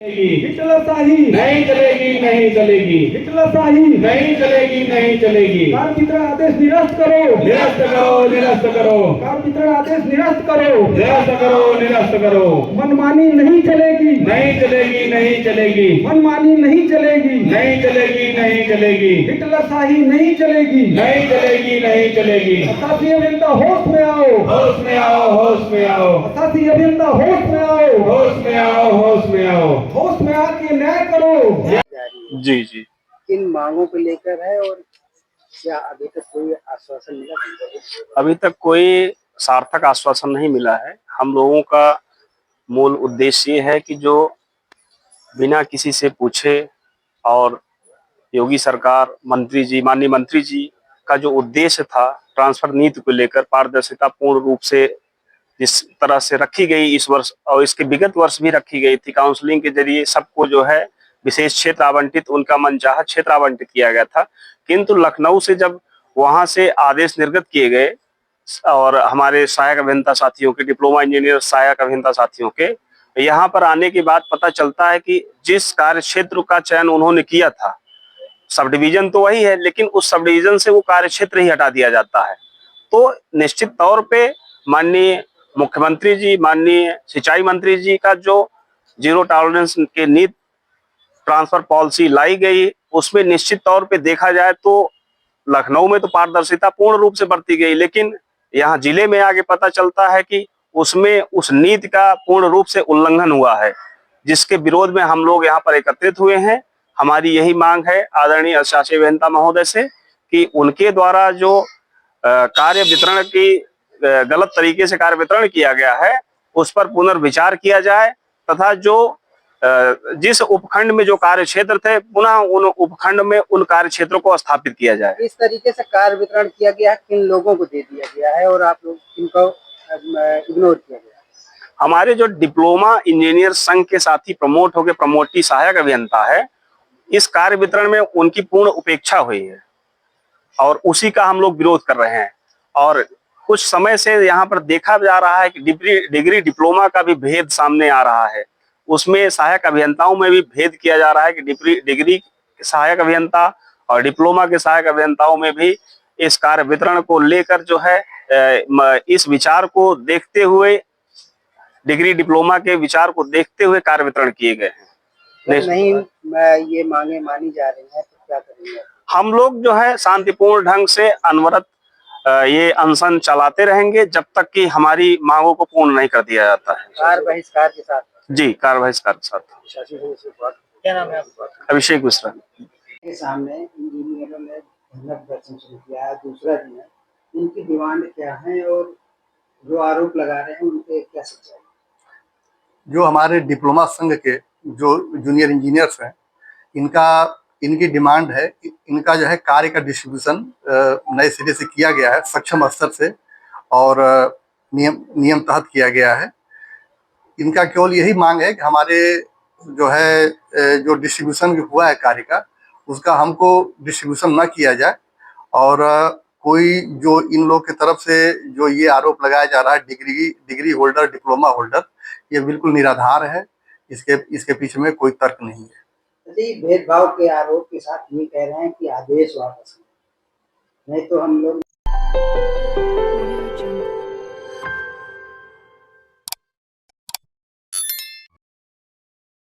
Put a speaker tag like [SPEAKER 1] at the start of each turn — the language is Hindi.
[SPEAKER 1] हिटलरशाही
[SPEAKER 2] नहीं चलेगी, नहीं चलेगी,
[SPEAKER 1] हिटलरशाही
[SPEAKER 2] नहीं चलेगी, नहीं चलेगी।
[SPEAKER 1] कार वितरण आदेश निरस्त करो,
[SPEAKER 2] निरस्त करो, निरस्त करो,
[SPEAKER 1] कार वितरण आदेश निरस्त करो,
[SPEAKER 2] निरस्त करो, निरस्त करो।
[SPEAKER 1] मनमानी नहीं चलेगी,
[SPEAKER 2] नहीं चलेगी, नहीं चलेगी,
[SPEAKER 1] मनमानी नहीं चलेगी,
[SPEAKER 2] नहीं चलेगी, नहीं चलेगी,
[SPEAKER 1] हिटलरशाही नहीं चलेगी,
[SPEAKER 2] नहीं चलेगी, नहीं चलेगी।
[SPEAKER 1] शासी अभियंता होश में आओ,
[SPEAKER 2] होश में आओ, होश में आओ,
[SPEAKER 1] शासी अभियंता होश में आओ,
[SPEAKER 2] होश में आओ, होश में आओ।
[SPEAKER 1] होश में आके न्याय करो।
[SPEAKER 3] जी जी,
[SPEAKER 4] किन मांगों को लेकर है और क्या अभी तक कोई आश्वासन मिला?
[SPEAKER 3] अभी तक कोई सार्थक आश्वासन नहीं मिला है। हम लोगों का मूल उद्देश्य ये है कि जो बिना किसी से पूछे और योगी सरकार माननीय मंत्री जी का जो उद्देश्य था ट्रांसफर नीति को लेकर पारदर्शिता पूर्ण रूप से जिस तरह से रखी गई इस वर्ष और इसके विगत वर्ष भी रखी गई थी, काउंसलिंग के जरिए सबको जो है विशेष क्षेत्र आवंटित, उनका मनचाहा क्षेत्र आवंटित किया गया था। किंतु लखनऊ से जब वहां से आदेश निर्गत किए गए और हमारे सहायक अभियंता साथियों के, डिप्लोमा इंजीनियर सहायक अभियंता साथियों के यहाँ पर आने के बाद पता चलता है कि जिस कार्य क्षेत्र का चयन उन्होंने किया था, सब डिवीजन तो वही है, लेकिन उस सब डिवीजन से वो कार्य क्षेत्र ही हटा दिया जाता है। तो निश्चित तौर पे माननीय मुख्यमंत्री जी, माननीय सिंचाई मंत्री जी का जो जीरो टॉलरेंस के नीति ट्रांसफर पॉलिसी लाई गई, उसमें निश्चित तौर पे देखा जाए तो लखनऊ में तो पारदर्शिता पूर्ण रूप से बरती गई, लेकिन यहाँ जिले में आगे पता चलता है कि उसमें उस नीति का पूर्ण रूप से उल्लंघन हुआ है, जिसके विरोध में हम लोग यहाँ पर एकत्रित हुए हैं। हमारी यही मांग है आदरणीय अधिशासी अभियंता महोदय से कि उनके द्वारा जो कार्य वितरण की गलत तरीके से कार्य वितरण किया गया है उस पर पुनर्विचार किया जाए तथा जो जिस उपखंड में जो कार्य क्षेत्र थे पुनः उन उपखंड में उन कार्य क्षेत्रों को स्थापित किया जाए।
[SPEAKER 4] इस तरीके से कार्य वितरण किया गया है, किन लोगों को दे दिया गया है और आप लोग किनको इग्नोर किया गया है?
[SPEAKER 3] हमारे जो डिप्लोमा इंजीनियर संघ के साथी प्रमोट होकर प्रमोटी सहायक अभियंता है, इस कार्य वितरण में उनकी पूर्ण उपेक्षा हुई है और उसी का हम लोग विरोध कर रहे हैं। और कुछ समय से यहाँ पर देखा जा रहा है कि डिग्री डिप्लोमा का भी भेद सामने आ रहा है, उसमें सहायक अभियंताओं में भी भेद किया जा रहा है कि डिग्री सहायक अभियंता और डिप्लोमा के सहायक अभियंताओं में भी इस कार्य वितरण को लेकर जो है इस विचार को देखते हुए, डिग्री डिप्लोमा के विचार को देखते हुए कार्य वितरण किए गए हैं।
[SPEAKER 4] नहीं ये मांगे मानी जा रही है तो क्या करेंगे?
[SPEAKER 3] हम लोग जो है शांतिपूर्ण ढंग से अनवरत ये अनशन चलाते रहेंगे जब तक कि हमारी मांगों को पूर्ण नहीं कर दिया जाता है।
[SPEAKER 4] कार बहिष्कार के साथ?
[SPEAKER 3] जी, कार बहिष्कार के साथ।
[SPEAKER 4] क्या नाम है आपका?
[SPEAKER 3] अभिषेक मिश्रा।
[SPEAKER 4] के सामने इंजीनियरों ने धरना प्रदर्शन शुरू किया है, दूसरा दिन है, इनकी डिमांड क्या है और जो आरोप लगा रहे हैं उनके क्या सच्चाई?
[SPEAKER 5] जो हमारे डिप्लोमा संघ के जो जूनियर इंजीनियर्स हैं, इनकी डिमांड है, इनका जो है कार्य का डिस्ट्रीब्यूशन नए सिरे से किया गया है, सक्षम स्तर से और नियम तहत किया गया है। इनका केवल यही मांग है कि हमारे जो है जो डिस्ट्रीब्यूशन हुआ है कार्य का, उसका हमको डिस्ट्रीब्यूशन न किया जाए और कोई जो इन लोग की तरफ से जो ये आरोप लगाया जा रहा है डिग्री होल्डर, डिप्लोमा होल्डर, ये बिल्कुल निराधार है। इसके पीछे में कोई तर्क नहीं है।
[SPEAKER 4] भेदभाव के आरोप के साथ ये कह रहे हैं कि आदेश वापस नहीं तो हम लोग